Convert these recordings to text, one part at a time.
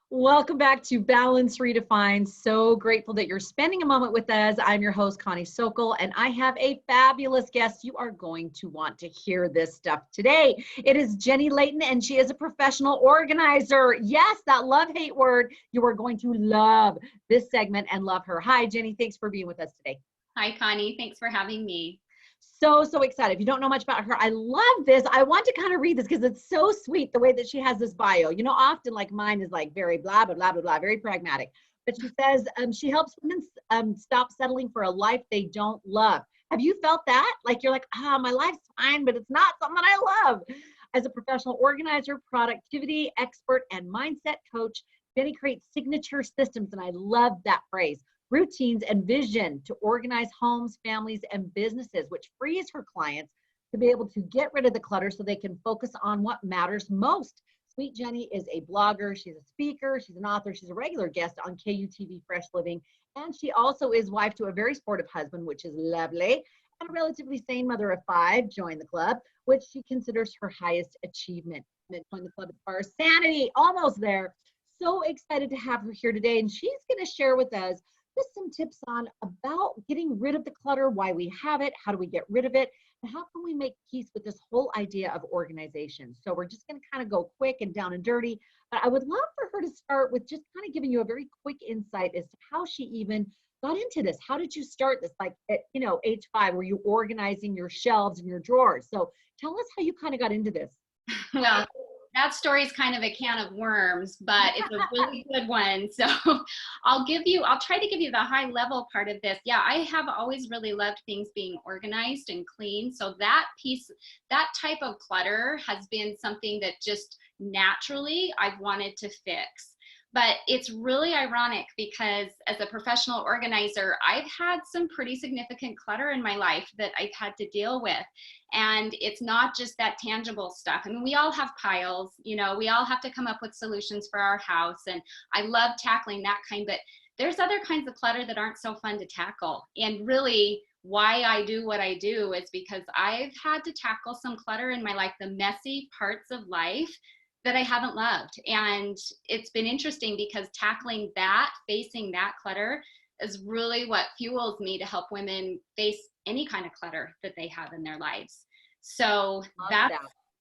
Welcome back to Balance Redefined. So grateful that you're spending a moment with us. I'm your host, Connie Sokol, and I have a fabulous guest. You are going to want to hear this stuff today. It is Jenny Layton, and she is a professional organizer. Yes, that love-hate word. You are going to love this segment and love her. Hi, Jenny. Thanks for being with us today. Hi, Connie. Thanks for having me. So excited. If you don't know much about her, I love this. I want to kind of read this because it's so sweet the way that she has this bio. You know, often like mine is like very blah, blah, blah, blah, blah, very pragmatic. But she says she helps women stop settling for a life they don't love. Have you felt that? Like you're like, my life's fine, but it's not something I love. As a professional organizer, productivity expert, and mindset coach, Jenny creates signature systems. And I love that phrase. Routines and vision to organize homes, families, and businesses, which frees her clients to be able to get rid of the clutter so they can focus on what matters most. Sweet Jenny is a blogger, she's a speaker, she's an author, she's a regular guest on KUTV Fresh Living, and she also is wife to a very sportive husband, which is lovely, and a relatively sane mother of 5, join the club, which she considers her highest achievement. Join the club as far as sanity, almost there. So excited to have her here today, and she's going to share with us just some tips on about getting rid of the clutter, why we have it, how do we get rid of it, and how can we make peace with this whole idea of organization. So we're just going to kind of go quick and down and dirty, but I would love for her to start with just kind of giving you a very quick insight as to how she even got into this. How did you start this? Like at, age 5, were you organizing your shelves and your drawers? So tell us how you kind of got into this. Well, that story is kind of a can of worms, but it's a really good one. So I'll try to give you the high level part of this. Yeah, I have always really loved things being organized and clean. So that type of clutter has been something that just naturally I've wanted to fix. But it's really ironic because as a professional organizer, I've had some pretty significant clutter in my life that I've had to deal with. And it's not just that tangible stuff. I mean, we all have piles, we all have to come up with solutions for our house. And I love tackling that kind, but there's other kinds of clutter that aren't so fun to tackle. And really, why I do what I do is because I've had to tackle some clutter in my life, the messy parts of life that I haven't loved. And it's been interesting because tackling that, facing that clutter is really what fuels me to help women face any kind of clutter that they have in their lives. So that's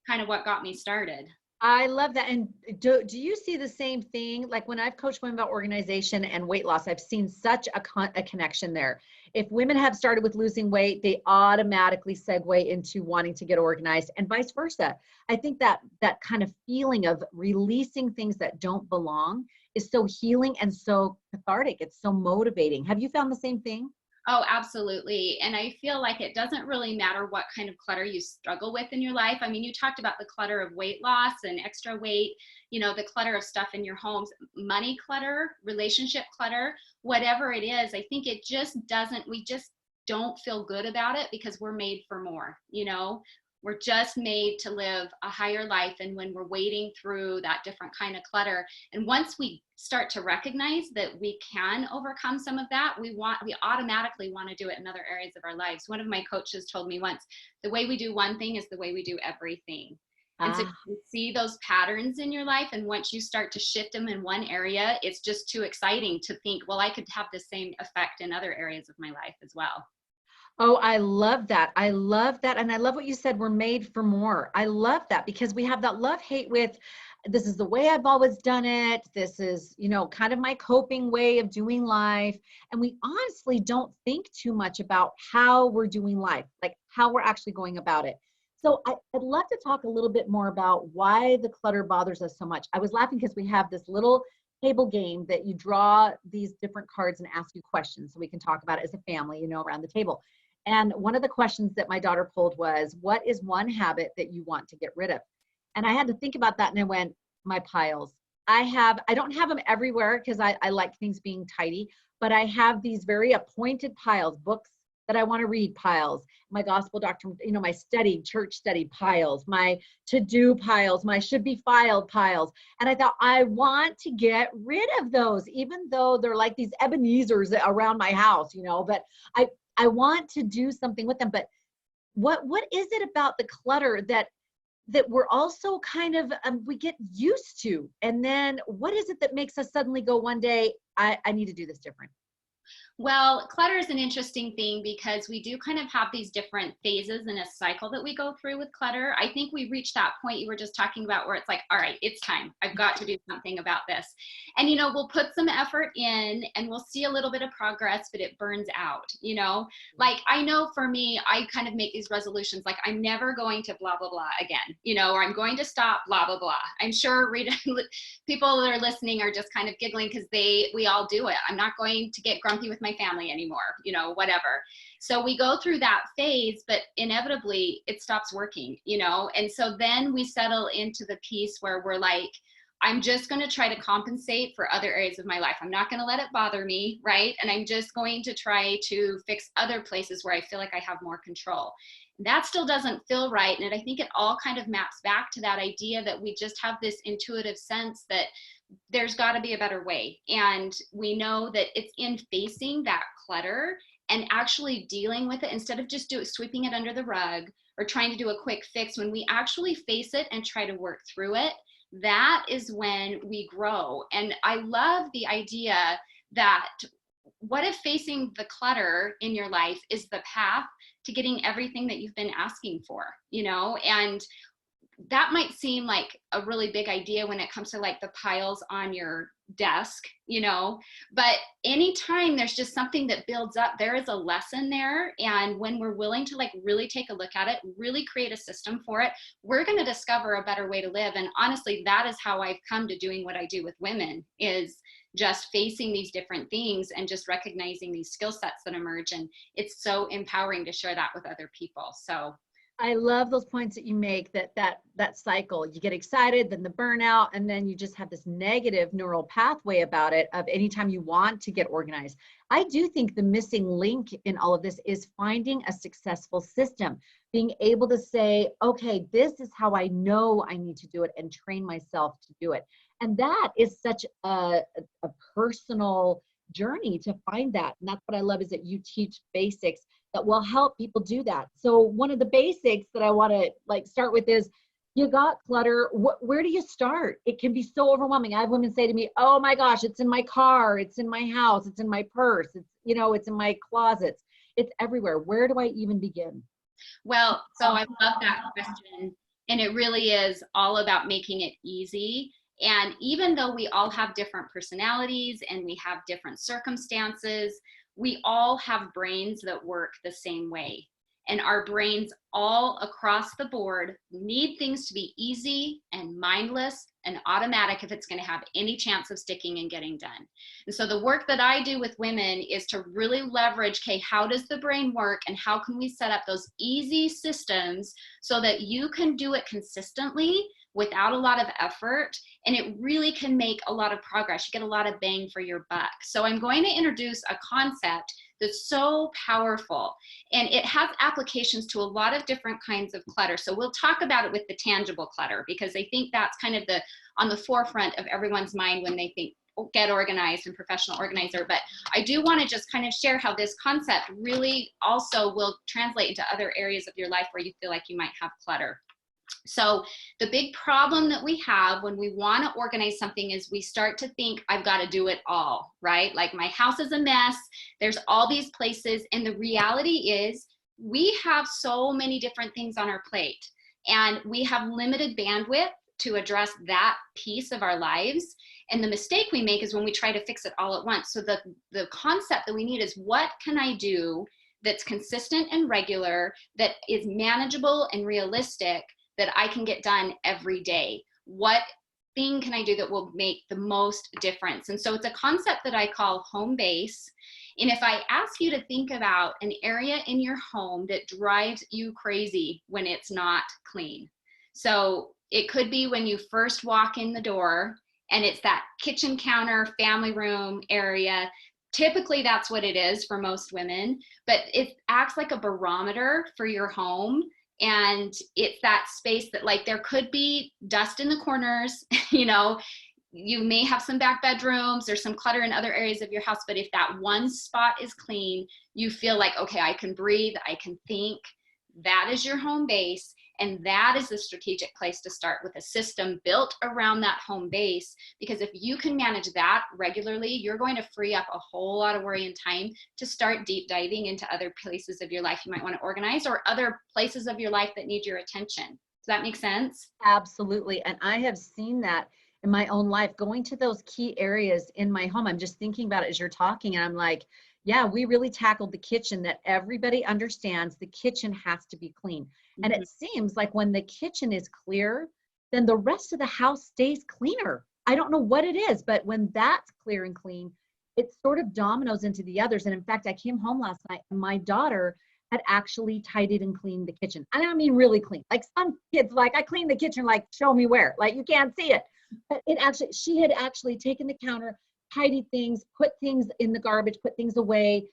kind of what got me started. I love that. And do you see the same thing? Like when I've coached women about organization and weight loss, I've seen such a connection there. If women have started with losing weight, they automatically segue into wanting to get organized and vice versa. I think that kind of feeling of releasing things that don't belong is so healing and so cathartic. It's so motivating. Have you found the same thing? Oh, absolutely. And I feel like it doesn't really matter what kind of clutter you struggle with in your life. I mean, you talked about the clutter of weight loss and extra weight, the clutter of stuff in your homes, money clutter, relationship clutter, whatever it is. I think we just don't feel good about it because we're made for more, We're just made to live a higher life. And when we're wading through that different kind of clutter, and once we start to recognize that we can overcome some of that, we automatically want to do it in other areas of our lives. One of my coaches told me once, the way we do one thing is the way we do everything. And so you see those patterns in your life, and once you start to shift them in one area, it's just too exciting to think, well, I could have the same effect in other areas of my life as well. Oh, I love that. I love that. And I love what you said, we're made for more. I love that because we have that love-hate with, this is the way I've always done it. This is, kind of my coping way of doing life. And we honestly don't think too much about how we're doing life, like how we're actually going about it. So I'd love to talk a little bit more about why the clutter bothers us so much. I was laughing because we have this little table game that you draw these different cards and ask you questions so we can talk about it as a family, around the table. And one of the questions that my daughter pulled was, what is one habit that you want to get rid of? And I had to think about that, and I went, my piles. I don't have them everywhere because I like things being tidy, but I have these very appointed piles, books that I want to read piles, my gospel doctrine, my church study piles, my to-do piles, my should be filed piles. And I thought, I want to get rid of those, even though they're like these Ebenezer's around my house, but I want to do something with them. But what is it about the clutter that that we're also kind of, we get used to. And then what is it that makes us suddenly go one day, I need to do this different? Well, clutter is an interesting thing because we do kind of have these different phases in a cycle that we go through with clutter. I think we reached that point you were just talking about where it's like, all right, it's time. I've got to do something about this. And, we'll put some effort in and we'll see a little bit of progress, but it burns out, Like, I know for me, I kind of make these resolutions, like I'm never going to blah, blah, blah again, or I'm going to stop blah, blah, blah. I'm sure people that are listening are just kind of giggling because we all do it. I'm not going to get grumpy with my family anymore, whatever. So we go through that phase, but inevitably it stops working, and so then we settle into the piece where we're like, I'm just going to try to compensate for other areas of my life. I'm not going to let it bother me, right? And I'm just going to try to fix other places where I feel like I have more control. That still doesn't feel right. And I think it all kind of maps back to that idea that we just have this intuitive sense that there's got to be a better way. And we know that it's in facing that clutter and actually dealing with it instead of just sweeping it under the rug or trying to do a quick fix. When we actually face it and try to work through it, that is when we grow. And I love the idea that what if facing the clutter in your life is the path to getting everything that you've been asking for, and that might seem like a really big idea when it comes to like the piles on your desk, but anytime there's just something that builds up, there is a lesson there. And when we're willing to like really take a look at it, really create a system for it, we're going to discover a better way to live. And honestly, that is how I've come to doing what I do with women, is just facing these different things and just recognizing these skill sets that emerge. And it's so empowering to share that with other people. So I love those points that you make, that cycle. You get excited, then the burnout, and then you just have this negative neural pathway about it of anytime you want to get organized. I do think the missing link in all of this is finding a successful system, being able to say, okay, this is how I know I need to do it, and train myself to do it. And that is such a personal journey to find that. And that's what I love, is that you teach basics that will help people do that. So one of the basics that I want to like start with is, you got clutter. Where do you start? It can be so overwhelming. I have women say to me, oh my gosh, it's in my car, it's in my house, it's in my purse, it's, it's in my closets, it's everywhere. Where do I even begin? Well, so I love that question. And it really is all about making it easy. And even though we all have different personalities and we have different circumstances, we all have brains that work the same way. And our brains all across the board need things to be easy and mindless and automatic if it's going to have any chance of sticking and getting done. And so the work that I do with women is to really leverage, okay, how does the brain work and how can we set up those easy systems so that you can do it consistently without a lot of effort, and it really can make a lot of progress. You get a lot of bang for your buck. So I'm going to introduce a concept that's so powerful, and it has applications to a lot of different kinds of clutter. So we'll talk about it with the tangible clutter, because I think that's kind of on the forefront of everyone's mind when they think get organized and professional organizer. But I do want to just kind of share how this concept really also will translate into other areas of your life where you feel like you might have clutter. So the big problem that we have when we want to organize something is we start to think, I've got to do it all, right? Like my house is a mess. There's all these places. And the reality is we have so many different things on our plate, and we have limited bandwidth to address that piece of our lives. And the mistake we make is when we try to fix it all at once. So the concept that we need is, what can I do that's consistent and regular, that is manageable and realistic, that I can get done every day? What thing can I do that will make the most difference? And so it's a concept that I call home base. And if I ask you to think about an area in your home that drives you crazy when it's not clean. So it could be when you first walk in the door and it's that kitchen counter, family room area. Typically that's what it is for most women, but it acts like a barometer for your home. And it's that space that, like, there could be dust in the corners, you may have some back bedrooms, there's some clutter in other areas of your house, but if that one spot is clean, you feel like, okay, I can breathe, I can think. That is your home base. And that is the strategic place to start, with a system built around that home base. Because if you can manage that regularly, you're going to free up a whole lot of worry and time to start deep diving into other places of your life you might want to organize, or other places of your life that need your attention. Does that make sense? Absolutely. And I have seen that in my own life, going to those key areas in my home. I'm just thinking about it as you're talking, and I'm like, yeah, we really tackled the kitchen, that everybody understands the kitchen has to be clean. And it seems like when the kitchen is clear, then the rest of the house stays cleaner. I don't know what it is, but when that's clear and clean, it sort of dominoes into the others. And in fact, I came home last night and my daughter had actually tidied and cleaned the kitchen. And I mean really clean. Like some kids, like, I clean the kitchen, like, show me where, like, you can't see it. But she had actually taken the counter, tidied things, put things in the garbage, put things away,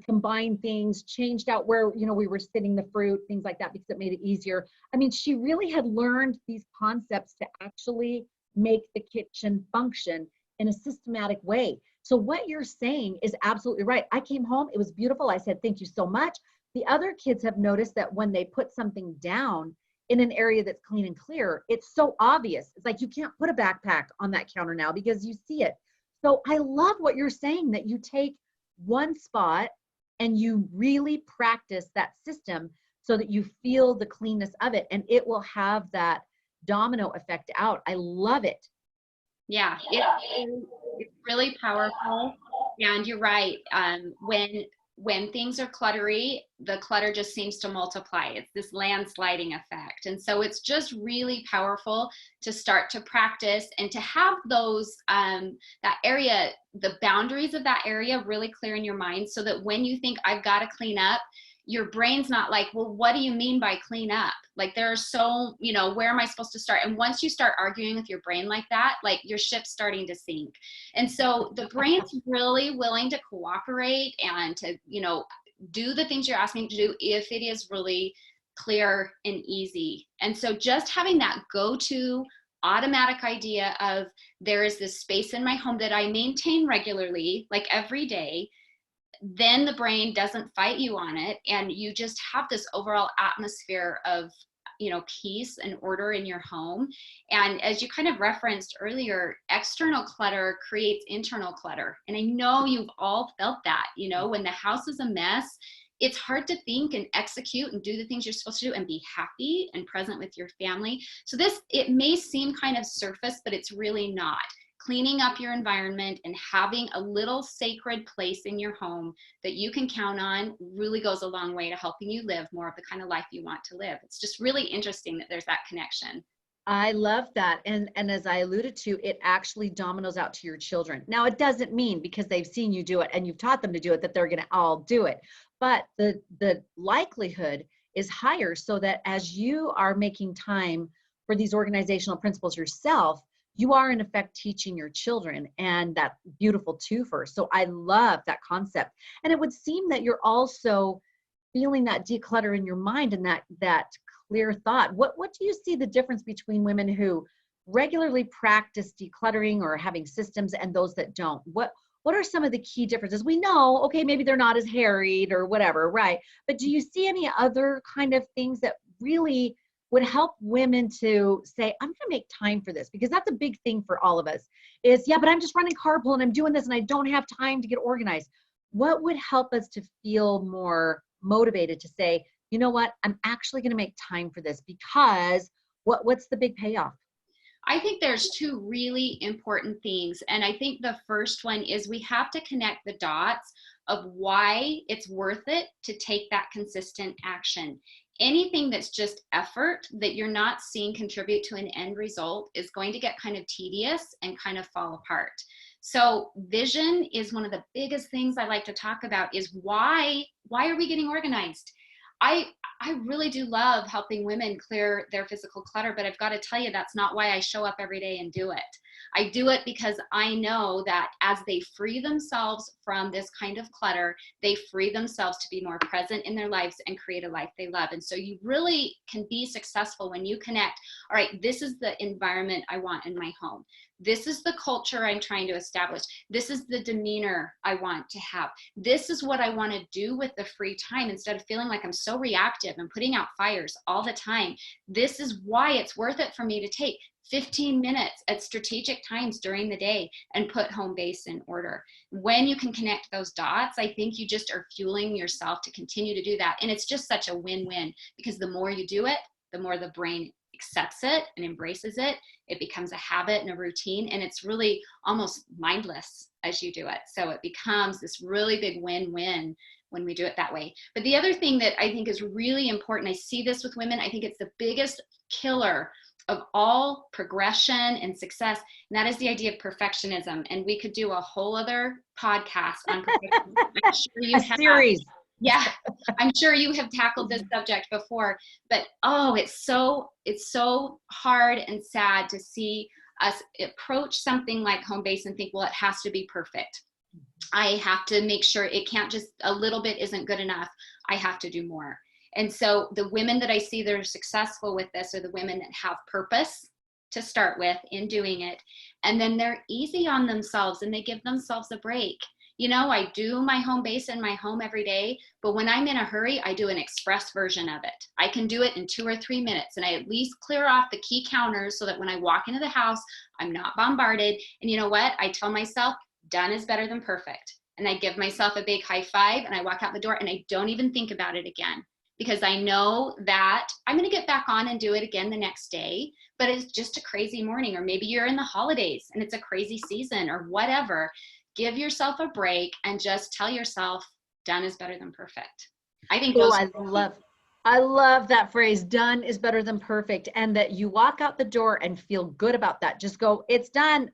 combined things, changed out where, we were sitting the fruit, things like that, because it made it easier. I mean, she really had learned these concepts to actually make the kitchen function in a systematic way. So what you're saying is absolutely right. I came home, it was beautiful. I said, thank you so much. The other kids have noticed that when they put something down in an area that's clean and clear, it's so obvious. It's like, you can't put a backpack on that counter now because you see it. So I love what you're saying, that you take one spot and you really practice that system so that you feel the cleanness of it, and it will have that domino effect out. I love it. Yeah, it's really powerful. And you're right. When things are cluttery, the clutter just seems to multiply. It's this landsliding effect. And so it's just really powerful to start to practice and to have those, that area, the boundaries of that area really clear in your mind, so that when you think, I've got to clean up, your brain's not like, well, what do you mean by clean up? Like, there are so, where am I supposed to start? And once you start arguing with your brain like that, like, your ship's starting to sink. And so the brain's really willing to cooperate and to, do the things you're asking to do if it is really clear and easy. And so just having that go-to automatic idea of, there is this space in my home that I maintain regularly, like every day, then the brain doesn't fight you on it, and you just have this overall atmosphere of, peace and order in your home. And as you kind of referenced earlier, external clutter creates internal clutter. And I know you've all felt that, when the house is a mess, it's hard to think and execute and do the things you're supposed to do and be happy and present with your family. So it may seem kind of surface, but it's really not. Cleaning up your environment and having a little sacred place in your home that you can count on really goes a long way to helping you live more of the kind of life you want to live. It's just really interesting that there's that connection. I love that. And as I alluded to, it actually dominoes out to your children. Now, it doesn't mean because they've seen you do it and you've taught them to do it that they're going to all do it. But the likelihood is higher, so that as you are making time for these organizational principles yourself, you are in effect teaching your children, and that beautiful twofer. So I love that concept. And it would seem that you're also feeling that declutter in your mind and that clear thought. What do you see the difference between women who regularly practice decluttering or having systems and those that don't? What are some of the key differences? We know, okay, maybe they're not as harried or whatever, right? But do you see any other kind of things that really would help women to say, I'm going to make time for this? Because that's a big thing for all of us is, yeah, but I'm just running carpool and I'm doing this and I don't have time to get organized. What would help us to feel more motivated to say, you know what, I'm actually going to make time for this? Because what's the big payoff? I think there's two really important things. And I think the first one is we have to connect the dots of why it's worth it to take that consistent action. Anything that's just effort that you're not seeing contribute to an end result is going to get kind of tedious and kind of fall apart. So vision is one of the biggest things I like to talk about, is why are we getting organized? I really do love helping women clear their physical clutter, but I've got to tell you, that's not why I show up every day and do it. I do it because I know that as they free themselves from this kind of clutter, they free themselves to be more present in their lives and create a life they love. And so you really can be successful when you connect, all right, this is the environment I want in my home. This is the culture I'm trying to establish. This is the demeanor I want to have. This is what I want to do with the free time instead of feeling like I'm so reactive and putting out fires all the time. This is why it's worth it for me to take 15 minutes at strategic times during the day and put home base in order. When you can connect those dots, I think you just are fueling yourself to continue to do that. And it's just such a win-win, because the more you do it, the more the brain accepts it and embraces it. It becomes a habit and a routine, and it's really almost mindless as you do it. So it becomes this really big win-win when we do it that way. But the other thing that I think is really important, I see this with women, I think it's the biggest killer of all progression and success, and that is the idea of perfectionism. And we could do a whole other podcast on perfectionism. I'm sure you have. Series. Yeah, I'm sure you have tackled this subject before, but it's so hard and sad to see us approach something like home base and think, well, it has to be perfect. I have to make sure it can't just, a little bit isn't good enough. I have to do more. And so the women that I see that are successful with this are the women that have purpose to start with in doing it. And then they're easy on themselves and they give themselves a break. You know, I do my home base in my home every day, but when I'm in a hurry, I do an express version of it. I can do it in 2 or 3 minutes, and I at least clear off the key counters so that when I walk into the house, I'm not bombarded. And you know what? I tell myself, done is better than perfect. And I give myself a big high five, and I walk out the door, and I don't even think about it again, because I know that I'm going to get back on and do it again the next day, but it's just a crazy morning, or maybe you're in the holidays and it's a crazy season or whatever. Give yourself a break and just tell yourself, done is better than perfect. I think I love that phrase, done is better than perfect. And that you walk out the door and feel good about that. Just go, it's done.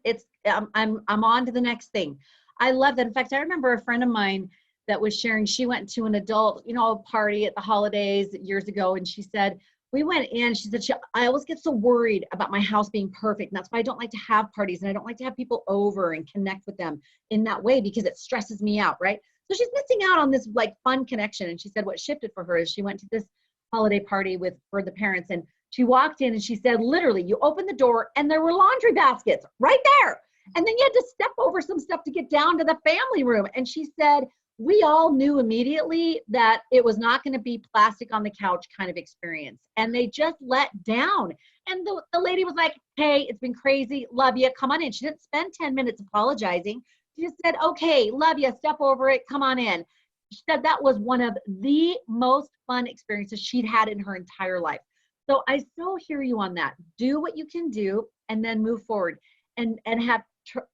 I'm on to the next thing. I love that. In fact, I remember a friend of mine that was sharing, she went to an adult, party at the holidays years ago. And she said, we went in, she said, I always get so worried about my house being perfect. And that's why I don't like to have parties. And I don't like to have people over and connect with them in that way, because it stresses me out, right? So she's missing out on this like fun connection. And she said what shifted for her is she went to this holiday party for the parents. And she walked in and she said, literally, you open the door and there were laundry baskets right there. And then you had to step over some stuff to get down to the family room. And she said, we all knew immediately that it was not going to be plastic on the couch kind of experience. And they just let down. And the lady was like, hey, it's been crazy. Love you. Come on in. She didn't spend 10 minutes apologizing. She just said, okay, love you. Step over it. Come on in. She said that was one of the most fun experiences she'd had in her entire life. So I so hear you on that. Do what you can do and then move forward and have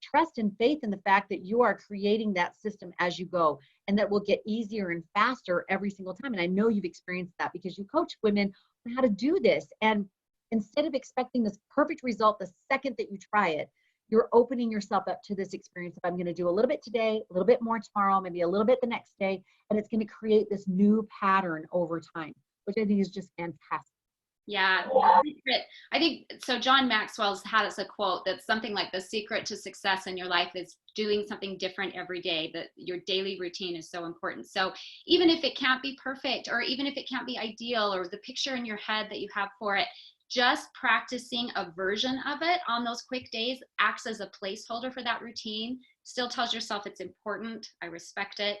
trust and faith in the fact that you are creating that system as you go, and that will get easier and faster every single time. And I know you've experienced that because you coach women on how to do this. And instead of expecting this perfect result the second that you try it, you're opening yourself up to this experience of, I'm going to do a little bit today, a little bit more tomorrow, maybe a little bit the next day. And it's going to create this new pattern over time, which I think is just fantastic. Yeah, I think so. John Maxwell's has a quote that's something like, the secret to success in your life is doing something different every day. That your daily routine is so important. So even if it can't be perfect, or even if it can't be ideal, or the picture in your head that you have for it, just practicing a version of it on those quick days acts as a placeholder for that routine. Still tells yourself it's important, I respect it.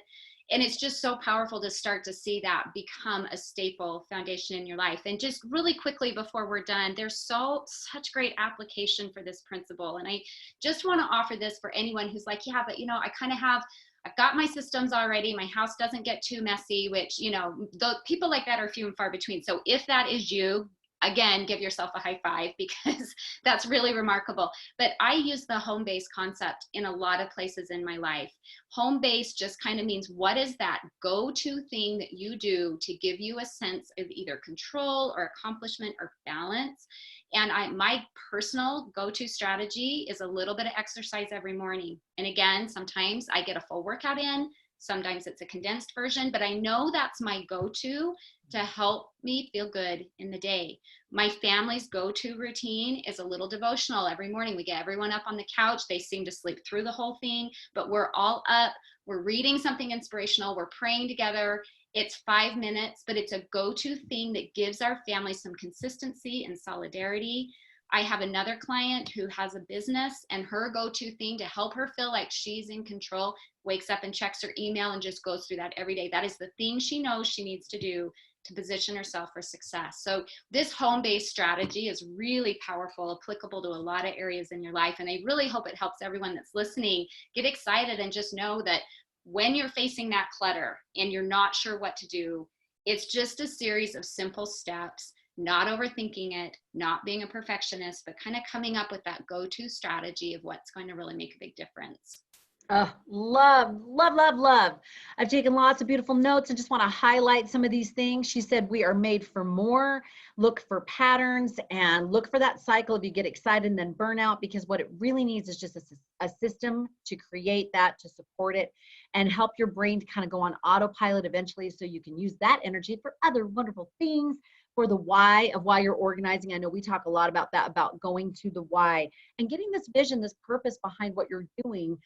And it's just so powerful to start to see that become a staple foundation in your life. And just really quickly before we're done, there's such great application for this principle. And I just want to offer this for anyone who's like, yeah, but I've got my systems already. My house doesn't get too messy, which, the people like that are few and far between. So if that is you, again, give yourself a high five, because that's really remarkable. But I use the home base concept in a lot of places in my life. Home base just kind of means, what is that go-to thing that you do to give you a sense of either control or accomplishment or balance? And my personal go-to strategy is a little bit of exercise every morning. And again, sometimes I get a full workout in, sometimes it's a condensed version, but I know that's my go-to to help me feel good in the day. My family's go-to routine is a little devotional every morning. We get everyone up on the couch. They seem to sleep through the whole thing, but we're all up. We're reading something inspirational. We're praying together. It's 5 minutes, but it's a go-to thing that gives our family some consistency and solidarity. I have another client who has a business, and her go-to thing to help her feel like she's in control, wakes up and checks her email and just goes through that every day. That is the thing she knows she needs to do to position herself for success. So this home-based strategy is really powerful, applicable to a lot of areas in your life. And I really hope it helps everyone that's listening get excited and just know that when you're facing that clutter and you're not sure what to do, it's just a series of simple steps, not overthinking it, not being a perfectionist, but kind of coming up with that go-to strategy of what's going to really make a big difference. Oh, love, love, love, love. I've taken lots of beautiful notes and just want to highlight some of these things. She said, we are made for more. Look for patterns and look for that cycle if you get excited and then burnout, because what it really needs is just a system to create that, to support it, and help your brain to kind of go on autopilot eventually so you can use that energy for other wonderful things, for the why of why you're organizing. I know we talk a lot about that, about going to the why and getting this vision, this purpose behind what you're doing.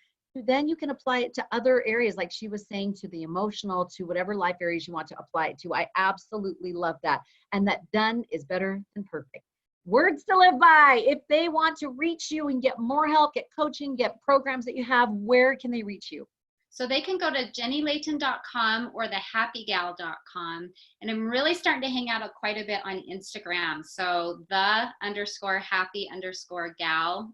Then you can apply it to other areas, like she was saying, to the emotional, to whatever life areas you want to apply it to. I absolutely love that. And that done is better than perfect. Words to live by. If they want to reach you and get more help, get coaching, get programs that you have, where can they reach you? So they can go to jennylayton.com or thehappygal.com. And I'm really starting to hang out quite a bit on Instagram. So the_happy_gal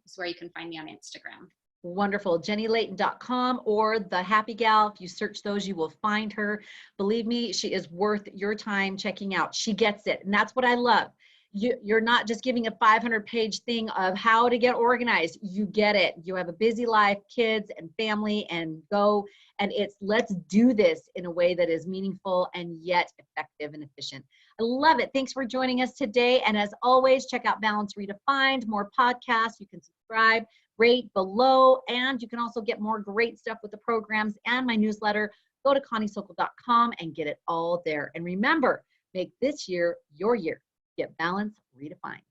is where you can find me on Instagram. Wonderful. JennyLayton.com or The Happy Gal. If you search those, you will find her. Believe me, she is worth your time checking out. She gets it. And that's what I love. You're not just giving a 500-page thing of how to get organized. You get it. You have a busy life, kids and family, and go. And it's let's do this in a way that is meaningful and yet effective and efficient. I love it. Thanks for joining us today. And as always, check out Balance Redefined, more podcasts. You can subscribe, rate below, and you can also get more great stuff with the programs and my newsletter. Go to ConnieSokol.com and get it all there. And remember, make this year your year. Get balance redefined.